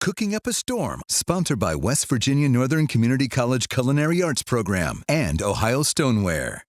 Cooking Up a Storm, sponsored by West Virginia Northern Community College Culinary Arts Program and Ohio Stoneware.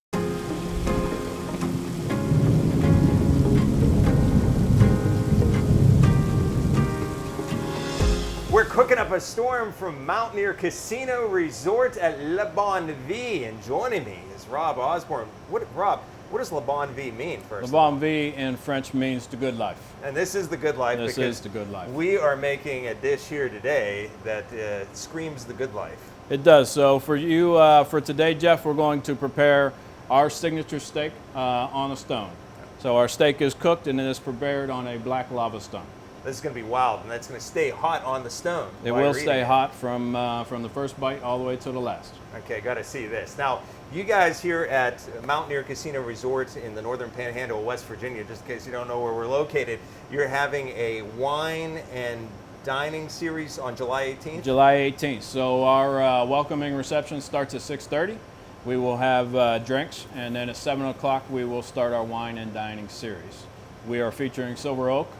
We're cooking up a storm from Mountaineer Casino Resort at Le Bon Vie, and joining me is Rob Osborn. Rob, what does Le Bon Vie mean first? Le Bon Vie in French means the good life. And this is the good life. This because is the good life. We are making a dish here today that screams the good life. It does. So for you, for today, Jeff, we're going to prepare our signature steak on a stone. So our steak is cooked and it is prepared on a black lava stone. This is going to be wild, and that's going to stay hot on the stone. It will stay hot from the first bite all the way to the last. Okay, got to see this. Now, you guys here at Mountaineer Casino Resort in the Northern Panhandle of West Virginia, just in case you don't know where we're located, you're having a wine and dining series on July 18th? July 18th. So our welcoming reception starts at 6:30. We will have drinks, and then at 7 o'clock we will start our wine and dining series. We are featuring Silver Oak.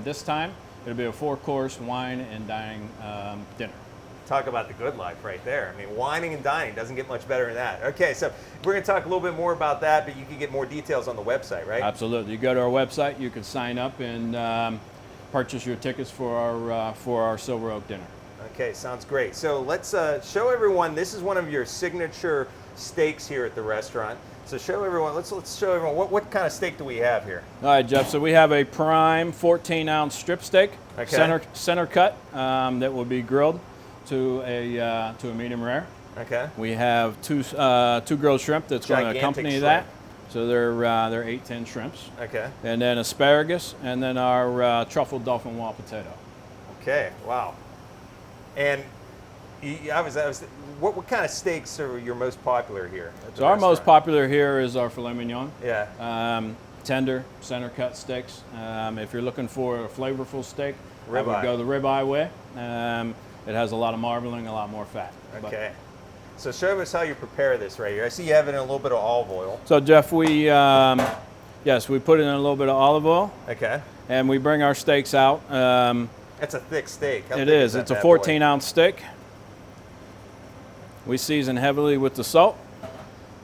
This time, it'll be a 4-course wine and dining dinner. Talk about the good life right there. I mean, wining and dining doesn't get much better than that. Okay, so we're going to talk a little bit more about that, but you can get more details on the website, right? Absolutely. You go to our website, you can sign up and purchase your tickets for our Silver Oak dinner. Okay, sounds great. So let's show everyone, this is one of your signature steaks here at the restaurant. So show everyone, let's show everyone, what kind of steak do we have here? All right, Jeff, so we have a prime 14-ounce strip steak, okay. center cut, that will be grilled to a medium rare. Okay. We have two grilled shrimp that's going to accompany shrimp. that. So they're 8-10 shrimps. Okay. And then asparagus, and then our truffled dauphinoise potato. Okay, wow. And what kind of steaks are your most popular here? So our most popular here is our filet mignon. Yeah. Tender, center cut steaks. If you're looking for a flavorful steak, I Ribeye. would go the ribeye way. It has a lot of marbling, a lot more fat. Okay. So show us how you prepare this right here. I see you have it in a little bit of olive oil. So Jeff, we put it in a little bit of olive oil. Okay. And we bring our steaks out. That's a thick steak. It is. It's a 14-ounce steak. We season heavily with the salt.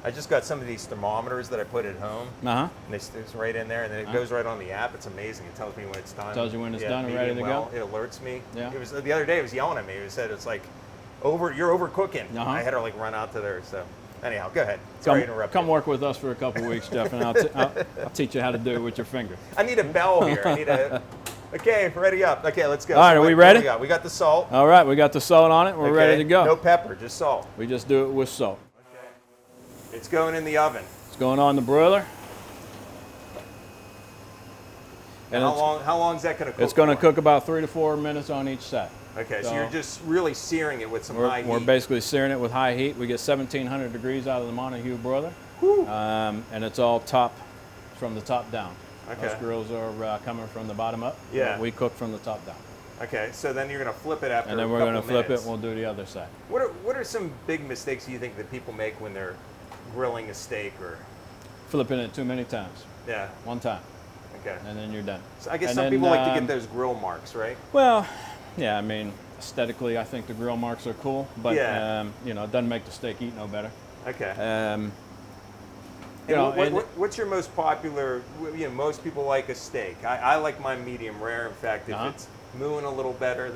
I just got some of these thermometers that I put at home. Uh-huh. And it's right in there, and then it goes right on the app. It's amazing. It tells me when it's done. Tells you when it's done and ready to go. It alerts me. Yeah. It was the other day. It was yelling at me. It said it's like, you're overcooking. Uh-huh. I had to like run out to there. So anyhow, go ahead. Sorry to interrupt. Come work with us for a couple weeks, Jeff, and I'll teach you how to do it with your finger. I need a bell here. I need a. Okay, ready up. Okay, let's go. All right, are we ready? We got the salt. All right, we got the salt on it. We're ready to go. No pepper, just salt. We just do it with salt. Okay. It's going in the oven. It's going on the broiler. And how long is that going to cook? It's going to cook about 3 to 4 minutes on each side. Okay, so you're just really searing it with some high heat. We're basically searing it with high heat. We get 1,700 degrees out of the Montague broiler. And it's all from the top down. Okay. Those grills are coming from the bottom up. Yeah. We cook from the top down. Okay, so then you're going to flip it after and then we're going to flip it and we'll do the other side. What are some big mistakes you think that people make when they're grilling a steak or? Flipping it too many times. Yeah. One time. Okay. And then you're done. So I guess some people like to get those grill marks, right? Well, yeah, I mean, aesthetically, I think the grill marks are cool, but it doesn't make the steak eat no better. Okay. What's your most popular? Most people like a steak. I like mine medium rare. In fact, if it's mooing a little better,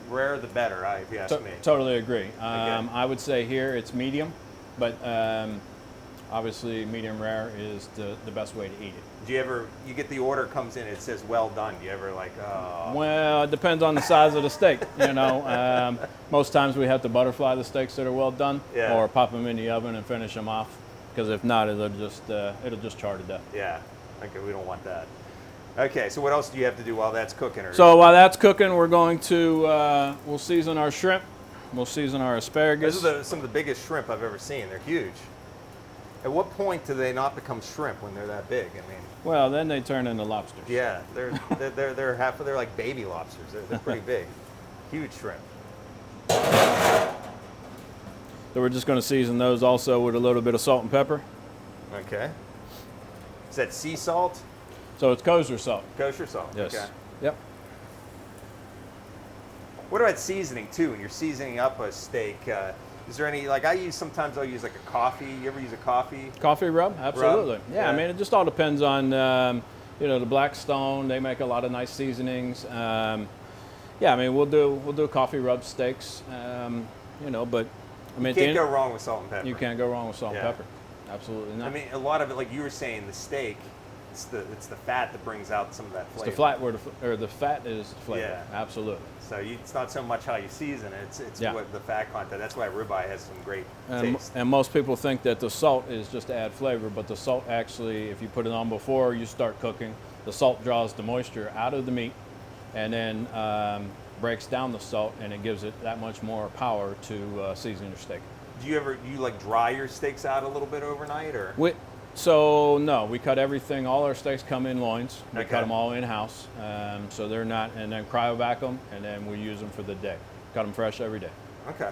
rare the better. If you ask me. Totally agree. I would say here it's medium, but obviously medium rare is the best way to eat it. Do you get the order comes in, it says well done. Do you ever like? Well, it depends on the size of the steak. Most times we have to butterfly the steaks that are well done, or pop them in the oven and finish them off. Because if not, it'll just char to death. Yeah. Okay, we don't want that. Okay, so what else do you have to do while that's cooking? So while that's cooking, we're going to we'll season our shrimp. We'll season our asparagus. Those are some of the biggest shrimp I've ever seen. They're huge. At what point do they not become shrimp when they're that big? I mean. Well, then they turn into lobsters. Yeah, they're like baby lobsters. They're pretty big, huge shrimp. So we're just going to season those also with a little bit of salt and pepper. Okay. Is that sea salt? So it's kosher salt. Kosher salt. Yes. Okay. Yep. What about seasoning too? When you're seasoning up a steak, is there any, like sometimes I'll use like a coffee. You ever use a coffee? Coffee rub? Absolutely. Rub? Yeah, I mean, it just all depends on, the Blackstone. They make a lot of nice seasonings. Yeah, I mean, we'll do coffee rub steaks, but I mean, you can't go wrong with salt and pepper. You can't go wrong with salt and pepper. Absolutely not. I mean, a lot of it, like you were saying, the steak, it's the fat that brings out some of that flavor. It's the fat where the fat is the flavor. Yeah. Absolutely. So it's not so much how you season it, it's what the fat content. That's why ribeye has some great taste. And most people think that the salt is just to add flavor, but the salt actually, if you put it on before you start cooking, the salt draws the moisture out of the meat and then breaks down the salt, and it gives it that much more power to season your steak. Do you like dry your steaks out a little bit overnight, or? So no, we cut everything. All our steaks come in loins. We Okay. cut them all in house, so they're not, and then cryovac them, and then we use them for the day. Cut them fresh every day. Okay.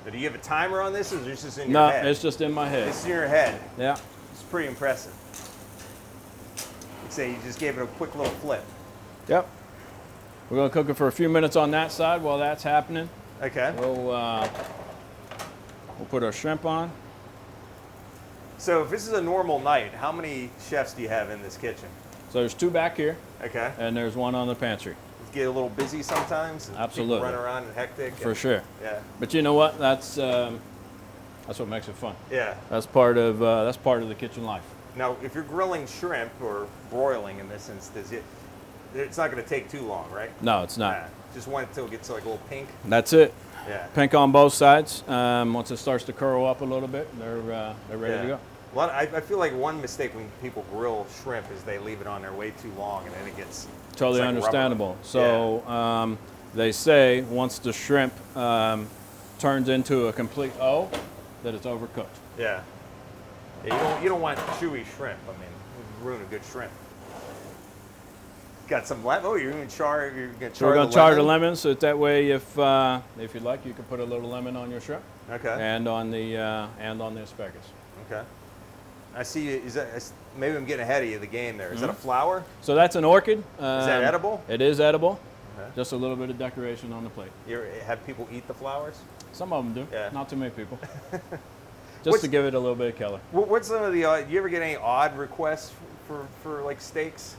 Now, do you have a timer on this, or is this just in your head? No, it's just in my head. It's in your head. Yeah. It's pretty impressive. You say you just gave it a quick little flip. Yep. We're gonna cook it for a few minutes on that side while that's happening. Okay. We'll put our shrimp on. So if this is a normal night, how many chefs do you have in this kitchen? So there's 2 back here, Okay. and there's 1 on the pantry. You get a little busy sometimes? And Absolutely. people run around and hectic? For sure. Yeah. But you know what? That's what makes it fun. Yeah. That's part of the kitchen life. Now, if you're grilling shrimp or broiling in this instance, it's not going to take too long, right? No, it's not. Nah, just wait until it gets like a little pink. That's it. Yeah. Pink on both sides. Once it starts to curl up a little bit, they're ready to go. I feel like one mistake when people grill shrimp is they leave it on there way too long, and then it gets Totally like understandable. rubber. So they say once the shrimp turns into a complete O, that it's overcooked. Yeah. You don't want chewy shrimp. I mean, it would ruin a good shrimp. Got some lemon. Oh, you're going to char. You're going to char. So we're going to char the lemon, so that way, if you'd like, you can put a little lemon on your shrimp. Okay. And on the asparagus. Okay. I see. Is that maybe I'm getting ahead of you? The game there. Is that a flower? So that's an orchid. Is that edible? It is edible. Okay. Just a little bit of decoration on the plate. You ever have people eat the flowers? Some of them do. Yeah. Not too many people. Just to give it a little bit of color. What's some of the? Do you ever get any odd requests for like steaks?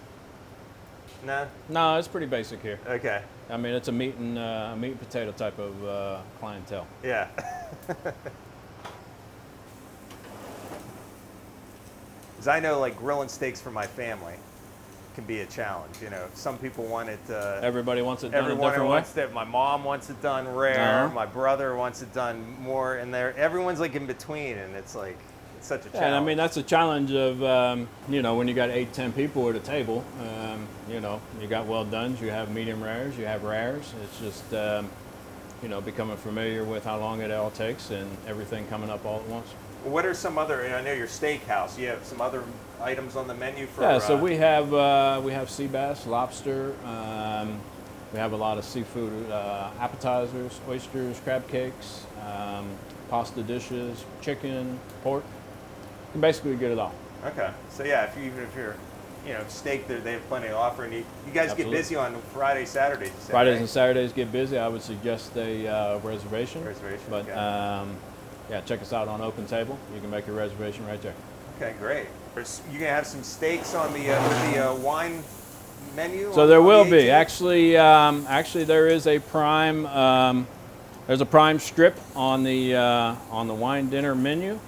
No. No, it's pretty basic here. Okay. I mean, it's a meat and potato type of clientele. Yeah. Because I know, like, grilling steaks for my family can be a challenge. You know, some people want it. Everybody wants it done a Everyone different way. wants it. My mom wants it done rare. Uh-huh. My brother wants it done more, and everyone's like in between, and it's like it's such a challenge. And I mean, that's a challenge of when you got 8-10 people at a table. You got well dones, you have medium rares, you have rares. It's just becoming familiar with how long it all takes and everything coming up all at once. What are some other? I know your steakhouse. You have some other items on the menu for. Yeah, so we have sea bass, lobster. We have a lot of seafood appetizers, oysters, crab cakes, pasta dishes, chicken, pork. You can basically get it all. Okay, so yeah, even if you're, steak, they have plenty to offer, and you guys Absolutely. get busy on Fridays, Saturdays. You said, Fridays right? and Saturdays get busy. I would suggest a reservation. But okay. yeah, check us out on Open Table. You can make your reservation right there. Okay, great. You're gonna have some steaks on the wine menu. So there will be. Actually, there is a prime. There's a prime strip on the wine dinner menu.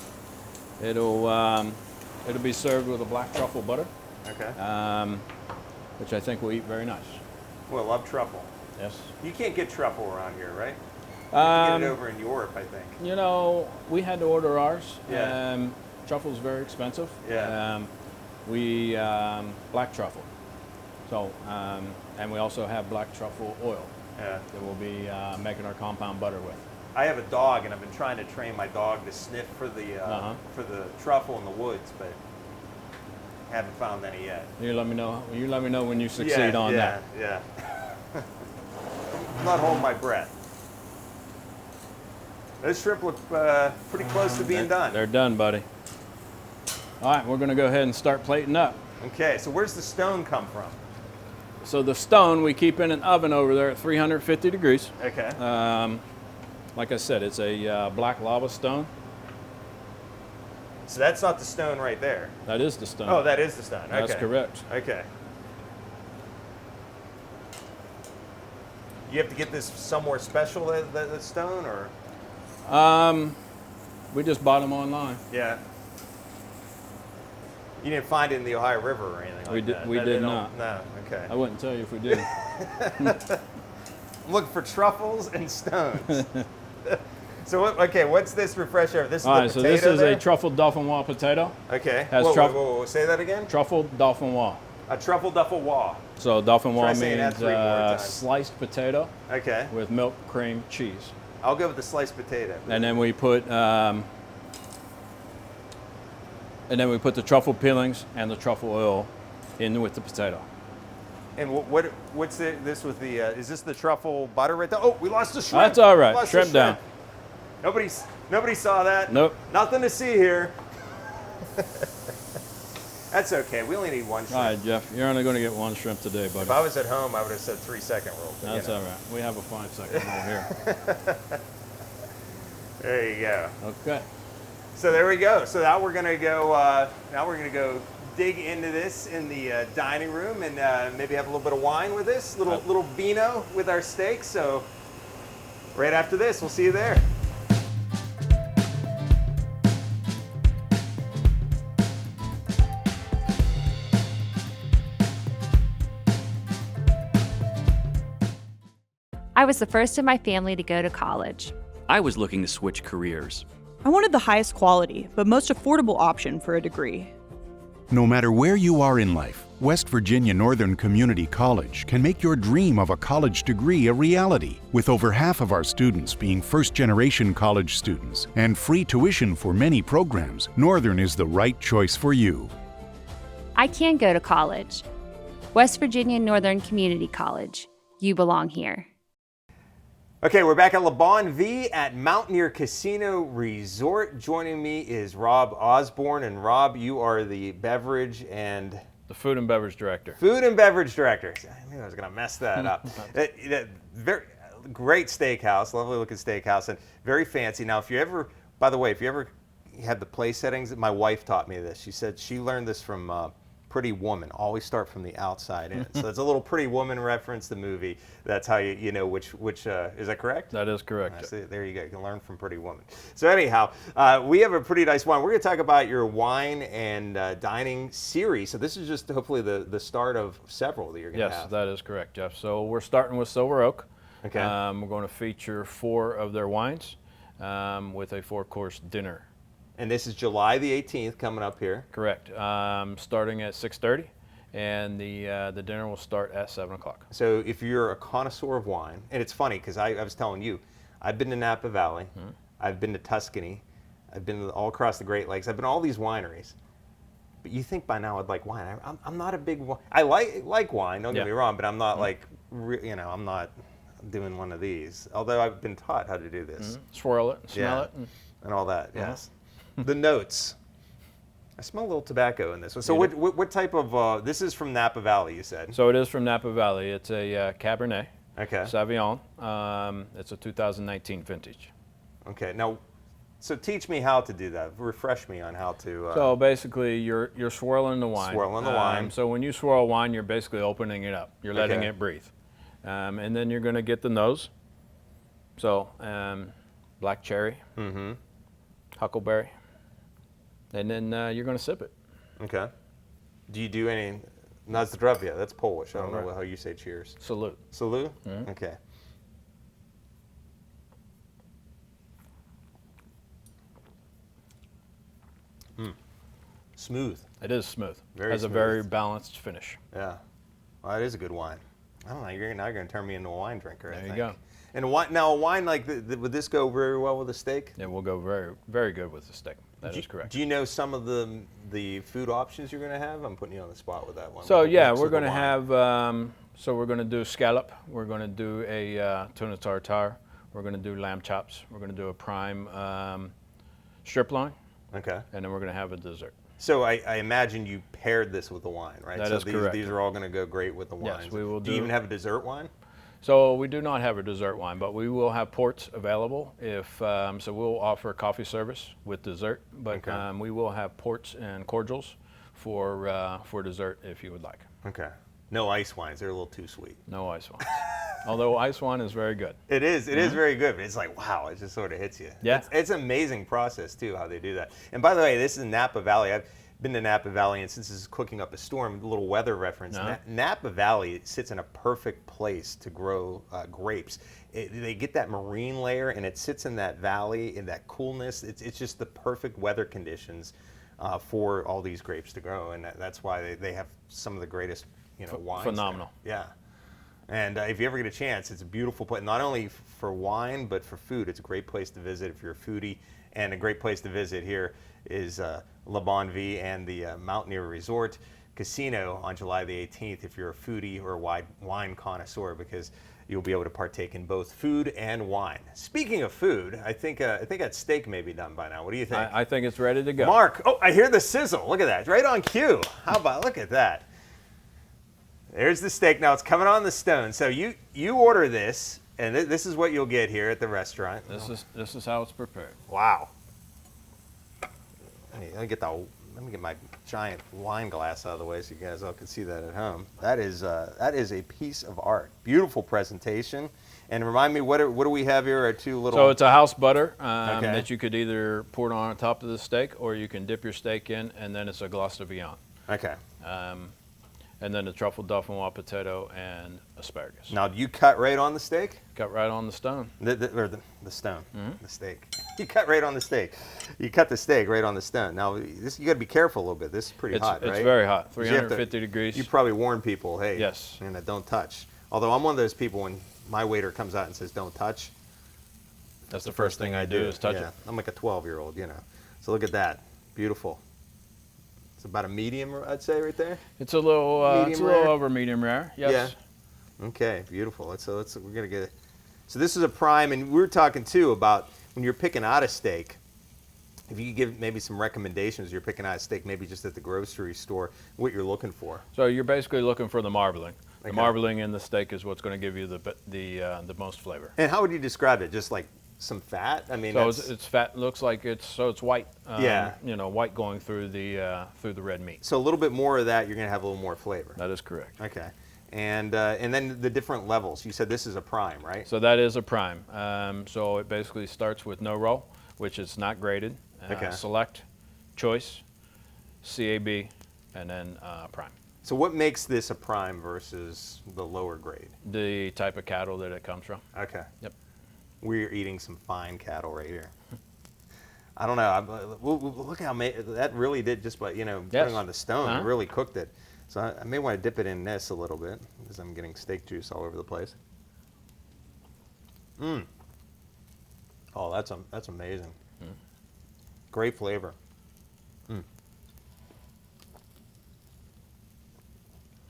It'll be served with a black truffle butter. Okay. Which I think will eat very nice. Well, love truffle. Yes. You can't get truffle around here, right? You can get it over in Europe, I think. We had to order ours. Yeah. Truffle's very expensive. Yeah. We black truffle. So, and we also have black truffle oil Yeah. that we'll be making our compound butter with. I have a dog, and I've been trying to train my dog to sniff for the truffle in the woods, but haven't found any yet. You let me know. You let me know when you succeed on that. Yeah. I'm not holding my breath. Those shrimp look pretty close to being done. They're done, buddy. All right, we're going to go ahead and start plating up. Okay, so where's the stone come from? So the stone we keep in an oven over there at 350 degrees. Okay. Like I said, it's a black lava stone. So that's not the stone right there. That is the stone. Oh, that is the stone. Okay. That's correct. Okay. You have to get this somewhere special, that stone, or? We just bought them online. Yeah. You didn't find it in the Ohio River or anything like that? We did not. No, okay. I wouldn't tell you if we did. I'm looking for truffles and stones. So, what's this refresher? This is All the right, so potato this is there? a truffle dauphinoise potato. Okay. Has Whoa, say that again? Truffle dauphinoise. A truffle dauphinoise. So Try dauphinoise saying that means 3 more times. sliced potato Okay. with milk, cream, cheese. I'll go with the sliced potato. And then we put the truffle peelings and the truffle oil in with the potato. And what's this with the? Is this the truffle butter right there? Oh, we lost the shrimp. That's all right. Lost the Shrimp down. Nobody saw that. Nope. Nothing to see here. That's okay. We only need one shrimp. All right, Jeff, you're only going to get one shrimp today, buddy. If I was at home, I would have said 3-second rule. But, That's all right. We have a 5-second rule here. There you go. Okay. So there we go. So now we're gonna go. Go dig into this in the dining room and maybe have a little bit of wine with this, little vino with our steak. So right after this, we'll see you there. I was the first in my family to go to college. I was looking to switch careers. I wanted the highest quality, but most affordable option for a degree. No matter where you are in life, West Virginia Northern Community College can make your dream of a college degree a reality. With over half of our students being first-generation college students and free tuition for many programs, Northern is the right choice for you. I can go to college. West Virginia Northern Community College. You belong here. Okay, we're back at Le Bon V at Mountaineer Casino Resort. Joining me is Rob Osborn, and Rob, you are the beverage and The food and beverage director. food and beverage director. I knew I was going to mess that up. Very great steakhouse, lovely looking steakhouse, and very fancy. Now, if you ever had the place settings, my wife taught me this. She said she learned this from Pretty Woman. Always start from the outside in. So it's a little Pretty Woman reference, the movie. That's how you know which is that correct? That is correct. So there you go. You can learn from Pretty Woman. So anyhow, we have a pretty nice wine. We're going to talk about your wine and dining series. So this is just hopefully the start of several that you're going to have. Yes, that is correct, Jeff. So we're starting with Silver Oak. Okay. We're going to feature 4 of their wines with a 4-course dinner. And this is July the 18th coming up here. Correct. Starting at 6:30, and the dinner will start at 7 o'clock. So if you're a connoisseur of wine, and it's funny because I was telling you, I've been to Napa Valley, I've been to Tuscany, I've been all across the Great Lakes, I've been to all these wineries. But you think by now I'd like wine. I'm not a big wine. I like wine, don't get me wrong, but I'm not I'm not doing one of these. Although I've been taught how to do this. Swirl it, smell it. And all that, yes. The notes. I smell a little tobacco in this one. So what type of, this is from Napa Valley, you said? So it is from Napa Valley. It's a Cabernet Sauvignon. It's a 2019 vintage. Okay, now, so teach me how to do that. Refresh me on how to. So basically, you're swirling the wine. Swirling the wine. So when you swirl wine, you're basically opening it up. You're letting it breathe. And then you're going to get the nose. So black cherry, huckleberry. And then you're going to sip it. Okay. Do you do any na zdrowie? That's Polish. I don't know how you say cheers. Salute. Salute? Okay. Smooth. It is smooth. Very Has smooth. a very balanced finish. Yeah. Well, it is a good wine. I don't know. Now you're going to turn me into a wine drinker, I There think. you go. And a wine like would this go very well with a steak? It will go very, very good with the steak. That is correct. Do you know some of the food options you're going to have? I'm putting you on the spot with that one. So yeah, Mix we're with the going to wine. have. So we're going to do scallop. We're going to do a tuna tartare. We're going to do lamb chops. We're going to do a prime strip loin. Okay. And then we're going to have a dessert. So I imagine you paired this with the wine, right? That so is correct. These are all going to go great with the wines. Yes, we will Do you even have a dessert wine? So we do not have a dessert wine, but we will have ports available. So we'll offer coffee service with dessert, but we will have ports and cordials for dessert if you would like. Okay. No ice wines. They're a little too sweet. No ice wines. Although ice wine is very good. It is. It is very good. But it's like, wow, it just sort of hits you. Yeah. It's an amazing process, too, how they do that. And by the way, this is Napa Valley. I've been to Napa Valley, and since this is cooking up a storm, a little weather reference, Napa Valley sits in a perfect place to grow grapes. They get that marine layer, and it sits in that valley, in that coolness. It's just the perfect weather conditions for all these grapes to grow, and that's why they have some of the greatest wines. Phenomenal. There. Yeah. And if you ever get a chance, it's a beautiful place, not only for wine, but for food. It's a great place to visit if you're a foodie. And a great place to visit here is Le Bon Vie and the Mountaineer Resort Casino on July the 18th if you're a foodie or a wine connoisseur, because you'll be able to partake in both food and wine. Speaking of food, I think that steak may be done by now. What do you think? I think it's ready to go. Mark, oh, I hear the sizzle. Look at that. Right on cue. How about, look at that. There's the steak. Now it's coming on the stone. So you order this, and this is what you'll get here at the restaurant. This is how it's prepared. Wow. Let me get my giant wine glass out of the way so you guys all can see that at home. That is a piece of art. Beautiful presentation. And remind me, what do we have here? Our two little. So it's a house butter that you could either pour it on top of the steak, or you can dip your steak in, and then it's a glace de viande. Okay. And then the truffle dauphinoise potato and asparagus. Now, do you cut right on the steak? Cut right on the stone. The stone, the steak. You cut right on the steak. You cut the steak right on the stone. Now, you got to be careful a little bit. This is pretty hot, right? It's very hot, 350 degrees. You probably warn people, hey, yes, don't touch. Although I'm one of those people, when my waiter comes out and says, don't touch, that's the first thing I do is touch it. I'm like a 12-year-old, So look at that. Beautiful. It's about a medium, I'd say, right there. It's a little over medium rare. Yes. Yeah. Okay. Beautiful. We're gonna get it. So this is a prime, and we were talking too about when you're picking out a steak. If you could give maybe some recommendations, you're picking out a steak, maybe just at the grocery store, what you're looking for. So you're basically looking for the marbling. The marbling in the steak is what's going to give you the most flavor. And how would you describe it? Just like some fat? I mean, so it's fat. Looks like it's white. Yeah. White going through the red meat. So a little bit more of that, you're going to have a little more flavor. That is correct. Okay. And then the different levels. You said this is a prime, right? So that is a prime. So it basically starts with no roll, which is not graded. Select, choice, CAB, and then prime. So what makes this a prime versus the lower grade? The type of cattle that it comes from. Okay. Yep. We're eating some fine cattle right here. I don't know. Look how that really did just by putting on the stone. It really cooked it. So I may want to dip it in this a little bit because I'm getting steak juice all over the place. Oh, that's amazing. Great flavor. I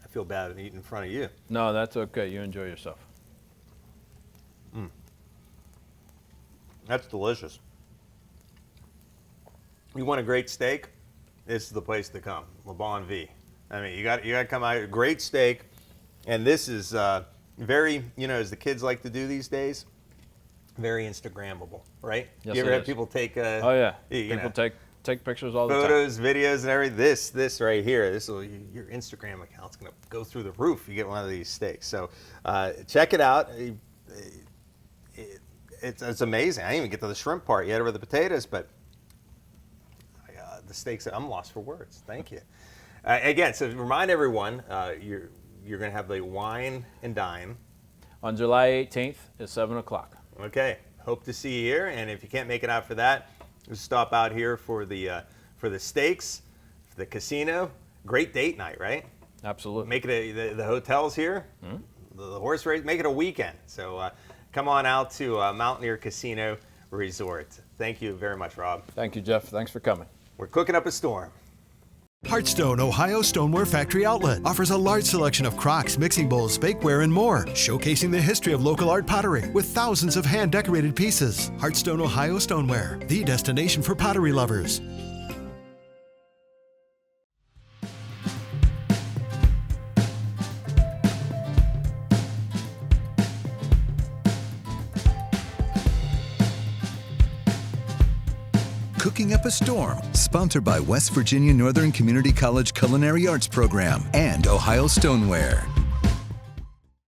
feel bad at eating in front of you. No, that's okay. You enjoy yourself. That's delicious. You want a great steak? This is the place to come. Le Bon Vie. I mean, you got to come out. Great steak, and this is very, as the kids like to do these days, very Instagrammable, right? Yes, you ever have people take? Oh yeah. People take pictures all the time. Photos, videos, and everything. This right here. Your Instagram account's gonna go through the roof. You get one of these steaks. So check it out. It's amazing. I didn't even get to the shrimp part yet, or the potatoes, but the steaks. I'm lost for words. Thank you. Again, so remind everyone, you're going to have the wine and dine on July 18th at 7 o'clock. Okay. Hope to see you here, and if you can't make it out for that, just stop out here for the steaks, for the casino. Great date night, right? Absolutely. Make it the hotels here, the horse race. Make it a weekend. So come on out to Mountaineer Casino Resort. Thank you very much, Rob. Thank you, Jeff. Thanks for coming. We're cooking up a storm. Hartstone, Ohio Stoneware Factory Outlet offers a large selection of crocks, mixing bowls, bakeware, and more, showcasing the history of local art pottery with thousands of hand-decorated pieces. Hartstone, Ohio Stoneware, the destination for pottery lovers. Cooking Up a Storm, sponsored by West Virginia Northern Community College Culinary Arts Program and Ohio Stoneware.